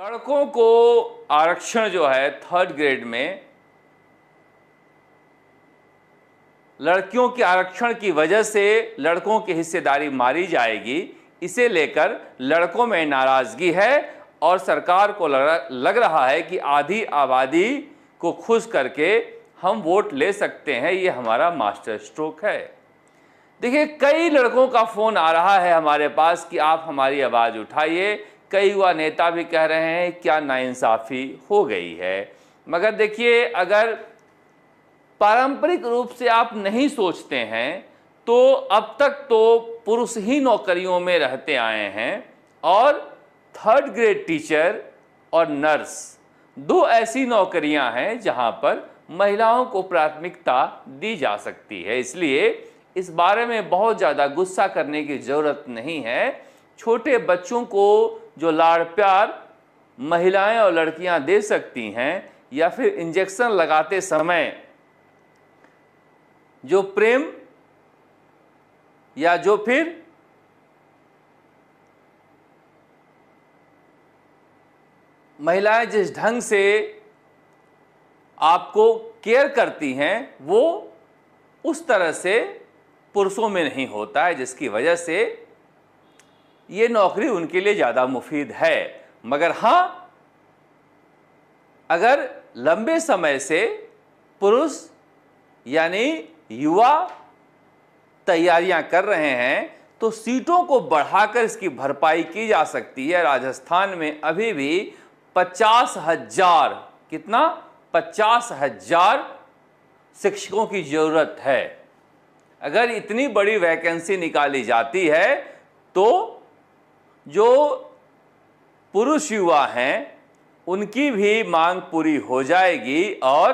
लड़कों को आरक्षण जो है 3rd ग्रेड में, लड़कियों के आरक्षण की वजह से लड़कों की हिस्सेदारी मारी जाएगी, इसे लेकर लड़कों में नाराजगी है और सरकार को लग रहा है कि आधी आबादी को खुश करके हम वोट ले सकते हैं। ये हमारा मास्टर स्ट्रोक है। देखिए, कई लड़कों का फोन आ रहा है हमारे पास कि आप हमारी आवाज़ उठाइए। कई युवा नेता भी कह रहे हैं क्या नाइंसाफ़ी हो गई है। मगर देखिए, अगर पारंपरिक रूप से आप नहीं सोचते हैं तो अब तक तो पुरुष ही नौकरियों में रहते आए हैं और 3rd ग्रेड टीचर और नर्स 2 ऐसी नौकरियां हैं जहां पर महिलाओं को प्राथमिकता दी जा सकती है। इसलिए इस बारे में बहुत ज़्यादा गुस्सा करने की ज़रूरत नहीं है। छोटे बच्चों को जो लाड़ प्यार महिलाएं और लड़कियां दे सकती हैं, या फिर इंजेक्शन लगाते समय जो प्रेम या जो फिर महिलाएं जिस ढंग से आपको केयर करती हैं, वो उस तरह से पुरुषों में नहीं होता है, जिसकी वजह से ये नौकरी उनके लिए ज़्यादा मुफीद है। मगर हाँ, अगर लंबे समय से पुरुष यानी युवा तैयारियां कर रहे हैं तो सीटों को बढ़ाकर इसकी भरपाई की जा सकती है। राजस्थान में अभी भी 50,000 कितना 50,000 शिक्षकों की ज़रूरत है। अगर इतनी बड़ी वैकेंसी निकाली जाती है तो जो पुरुष युवा हैं उनकी भी मांग पूरी हो जाएगी और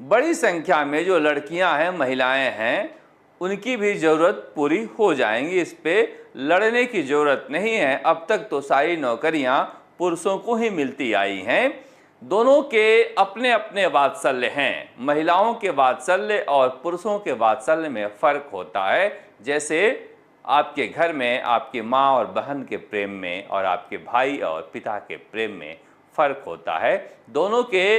बड़ी संख्या में जो लड़कियां हैं, महिलाएं हैं, उनकी भी ज़रूरत पूरी हो जाएंगी। इस पे लड़ने की ज़रूरत नहीं है। अब तक तो सारी नौकरियां पुरुषों को ही मिलती आई हैं। दोनों के अपने अपने वात्सल्य हैं। महिलाओं के वात्सल्य और पुरुषों के वात्सल्य में फ़र्क होता है। जैसे आपके घर में आपकी माँ और बहन के प्रेम में और आपके भाई और पिता के प्रेम में फ़र्क होता है। दोनों के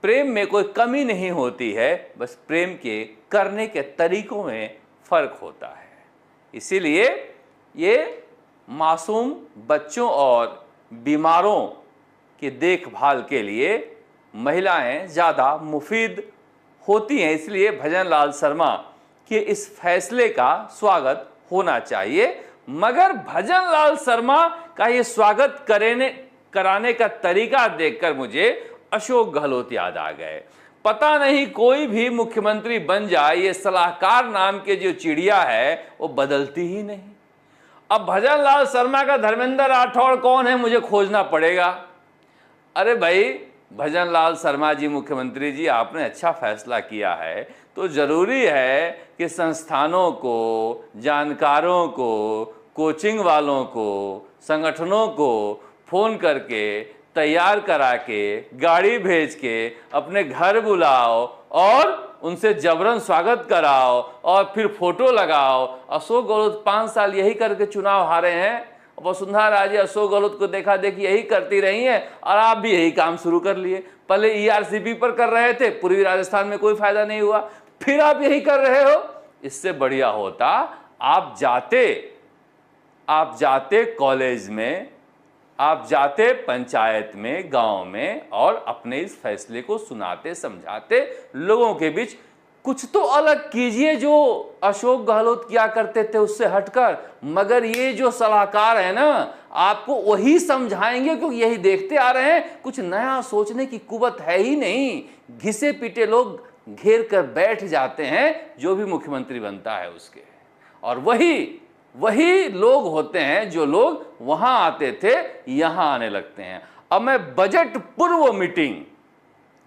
प्रेम में कोई कमी नहीं होती है, बस प्रेम के करने के तरीकों में फ़र्क होता है। इसीलिए ये मासूम बच्चों और बीमारों की देखभाल के लिए महिलाएं ज़्यादा मुफीद होती हैं। इसलिए भजन लाल शर्मा के इस फैसले का स्वागत होना चाहिए। मगर भजन लाल शर्मा का ये स्वागत कराने का तरीका देखकर मुझे अशोक गहलोत याद आ गए। पता नहीं कोई भी मुख्यमंत्री बन जाए, ये सलाहकार नाम के जो चिड़िया है वो बदलती ही नहीं। अब भजन लाल शर्मा का धर्मेंद्र राठौड़ कौन है मुझे खोजना पड़ेगा। अरे भाई, भजन लाल शर्मा जी, मुख्यमंत्री जी, आपने अच्छा फैसला किया है तो ज़रूरी है कि संस्थानों को, जानकारों को, कोचिंग वालों को, संगठनों को फ़ोन करके तैयार करा के, गाड़ी भेज के अपने घर बुलाओ और उनसे जबरन स्वागत कराओ और फिर फोटो लगाओ। अशोक गहलोत 5 साल यही करके चुनाव हारे हैं। वसुंधरा राजे अशोक गहलोत को देखा देखी यही करती रही हैं और आप भी यही काम शुरू कर लिए। पहले ERCP पर कर रहे थे, पूर्वी राजस्थान में कोई फायदा नहीं हुआ, फिर आप यही कर रहे हो। इससे बढ़िया होता आप जाते कॉलेज में, आप जाते पंचायत में, गांव में और अपने इस फैसले को सुनाते, समझाते, लोगों के बीच कुछ तो अलग कीजिए जो अशोक गहलोत किया करते थे उससे हटकर। मगर ये जो सलाहकार है ना, आपको वही समझाएंगे क्योंकि यही देखते आ रहे हैं, कुछ नया सोचने की कुवत है ही नहीं। घिसे पीटे लोग घेर कर बैठ जाते हैं जो भी मुख्यमंत्री बनता है उसके, और वही लोग होते हैं जो लोग वहां आते थे यहां आने लगते हैं। अब मैं बजट पूर्व मीटिंग,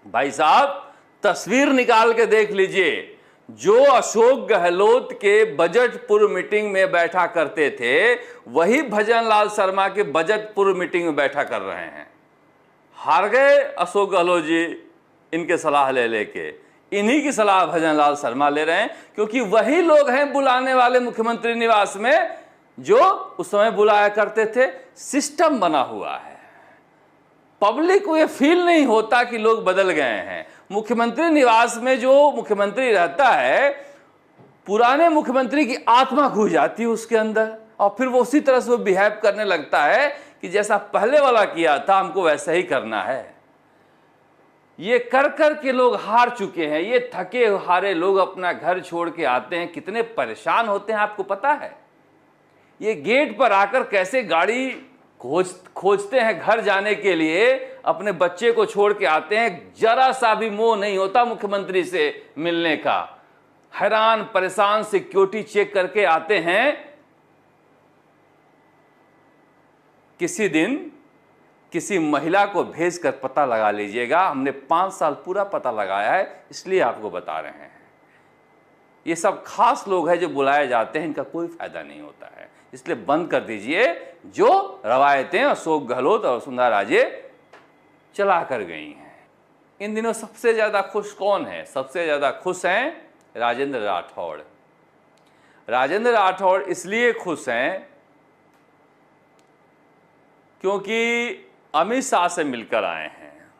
भाई साहब तस्वीर निकाल के देख लीजिए, जो अशोक गहलोत के बजट पूर्व मीटिंग में बैठा करते थे वही भजन लाल शर्मा के बजट पूर्व मीटिंग में बैठा कर रहे हैं। हार गए अशोक गहलोत जी इनके सलाह ले लेके, इन्हीं की सलाह भजन लाल शर्मा ले रहे हैं क्योंकि वही लोग हैं बुलाने वाले मुख्यमंत्री निवास में जो उस समय बुलाया करते थे। सिस्टम बना हुआ है। पब्लिक को ये फील नहीं होता कि लोग बदल गए हैं। मुख्यमंत्री निवास में जो मुख्यमंत्री रहता है, पुराने मुख्यमंत्री की आत्मा घुस जाती है उसके अंदर, और फिर वो उसी तरह से वो बिहेव करने लगता है कि जैसा पहले वाला किया था हमको वैसा ही करना है। ये कर कर के लोग हार चुके हैं। ये थके हारे लोग अपना घर छोड़ के आते हैं, कितने परेशान होते हैं आपको पता है। ये गेट पर आकर कैसे गाड़ी खोजते हैं घर जाने के लिए, अपने बच्चे को छोड़ के आते हैं, जरा सा भी मोह नहीं होता मुख्यमंत्री से मिलने का। हैरान परेशान सिक्योरिटी चेक करके आते हैं। किसी दिन किसी महिला को भेजकर पता लगा लीजिएगा, हमने 5 साल पूरा पता लगाया है, इसलिए आपको बता रहे हैं। ये सब खास लोग हैं जो बुलाए जाते हैं, इनका कोई फायदा नहीं होता है, इसलिए बंद कर दीजिए जो रवायतें अशोक गहलोत और वसुंधरा राजे चला कर गई हैं। इन दिनों सबसे ज्यादा खुश कौन है? सबसे ज्यादा खुश हैं राजेंद्र राठौड़। राजेंद्र राठौड़ इसलिए खुश हैं क्योंकि अमित शाह से मिलकर आए हैं,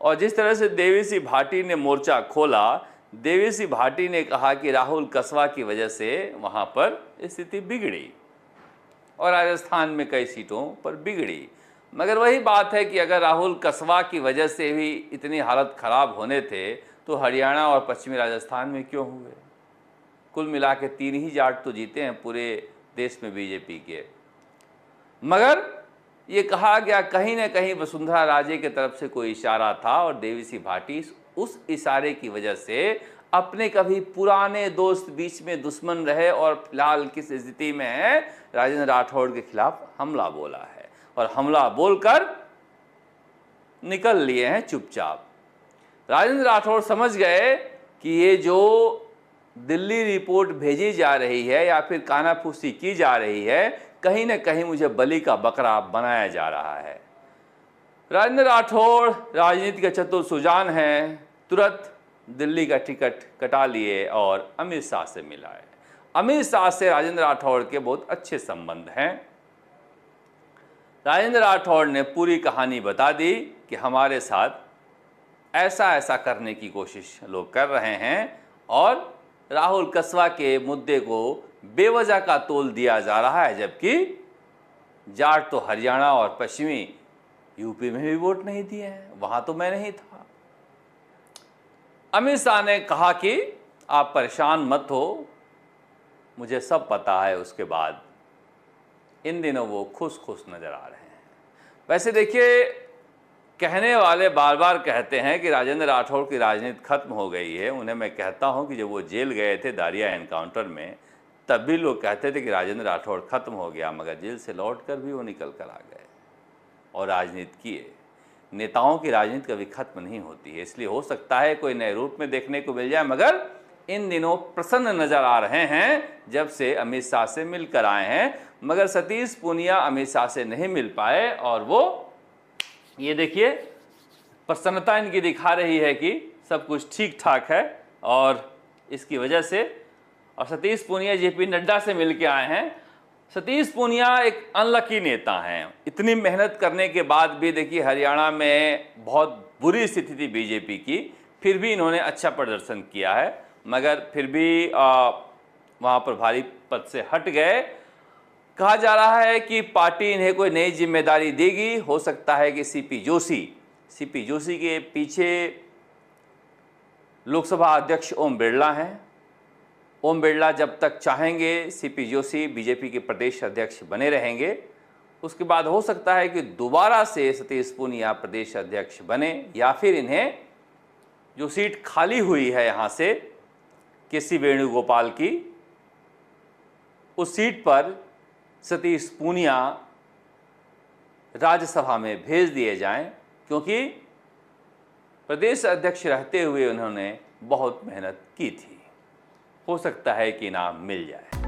और जिस तरह से देवेसी भाटी ने मोर्चा खोला, देवेसी भाटी ने कहा कि राहुल कसवा की वजह से वहां पर स्थिति बिगड़ी और राजस्थान में कई सीटों पर बिगड़ी। मगर वही बात है कि अगर राहुल कसवा की वजह से भी इतनी हालत खराब होने थे तो हरियाणा और पश्चिमी राजस्थान में क्यों हुए? कुल मिला के 3 ही जाट तो जीते हैं पूरे देश में बीजेपी के। मगर ये कहा गया कहीं ना कहीं वसुंधरा राजे की तरफ से कोई इशारा था, और देवेसी भाटी उस इशारे की वजह से अपने कभी पुराने दोस्त बीच में दुश्मन रहे और फिलहाल किस स्थिति में है, राजेंद्र राठौड़ के खिलाफ हमला बोला है, और हमला बोलकर निकल लिए हैं चुपचाप। राजेंद्र राठौड़ समझ गए कि ये जो दिल्ली रिपोर्ट भेजी जा रही है या फिर कानाफूसी की जा रही है, कहीं ना कहीं मुझे बलि का बकरा बनाया जा रहा है। राजेंद्र राठौड़ राजनीति के चतुर सुजान हैं, तुरंत दिल्ली का टिकट कटा लिए और अमित शाह से मिलाए। अमित शाह से राजेंद्र राठौड़ के बहुत अच्छे संबंध हैं। राजेंद्र राठौड़ ने पूरी कहानी बता दी कि हमारे साथ ऐसा ऐसा करने की कोशिश लोग कर रहे हैं, और राहुल कसवा के मुद्दे को बेवजह का तोल दिया जा रहा है, जबकि जाट तो हरियाणा और पश्चिमी यूपी में भी वोट नहीं दिए हैं, वहां तो मैं नहीं था। अमित शाह ने कहा कि आप परेशान मत हो, मुझे सब पता है। उसके बाद इन दिनों वो खुश खुश नजर आ रहे हैं। वैसे देखिए, कहने वाले बार बार कहते हैं कि राजेंद्र राठौड़ की राजनीति खत्म हो गई है। उन्हें मैं कहता हूं कि जब वो जेल गए थे दारिया एनकाउंटर में, तब भी लोग कहते थे कि राजेंद्र राठौड़ खत्म हो गया, मगर जेल से लौटकर भी वो निकल कर आ गए और राजनीति किए। नेताओं की राजनीति कभी खत्म नहीं होती है, इसलिए हो सकता है कोई नए रूप में देखने को मिल जाए, मगर इन दिनों प्रसन्न नजर आ रहे हैं जब से अमित शाह से मिलकर आए हैं। मगर सतीश पूनिया अमित शाह से नहीं मिल पाए, और वो ये देखिए प्रसन्नता इनकी दिखा रही है कि सब कुछ ठीक ठाक है, और इसकी वजह से। और सतीश पूनिया जेपी नड्डा से मिल के आए हैं। सतीश पूनिया एक अनलकी नेता हैं। इतनी मेहनत करने के बाद भी देखिए हरियाणा में बहुत बुरी स्थिति थी बीजेपी की, फिर भी इन्होंने अच्छा प्रदर्शन किया है, मगर फिर भी वहाँ प्रभारी पद से हट गए। कहा जा रहा है कि पार्टी इन्हें कोई नई जिम्मेदारी देगी। हो सकता है कि सीपी जोशी के पीछे लोकसभा अध्यक्ष ओम बिरला हैं। ओम बिरला जब तक चाहेंगे सीपी जोशी बीजेपी के प्रदेश अध्यक्ष बने रहेंगे। उसके बाद हो सकता है कि दोबारा से सतीश पूनिया प्रदेश अध्यक्ष बने, या फिर इन्हें जो सीट खाली हुई है यहाँ से केसी वेणुगोपाल की, उस सीट पर सतीश पूनिया राज्यसभा में भेज दिए जाएं, क्योंकि प्रदेश अध्यक्ष रहते हुए उन्होंने बहुत मेहनत की थी। हो सकता है कि इनाम मिल जाए।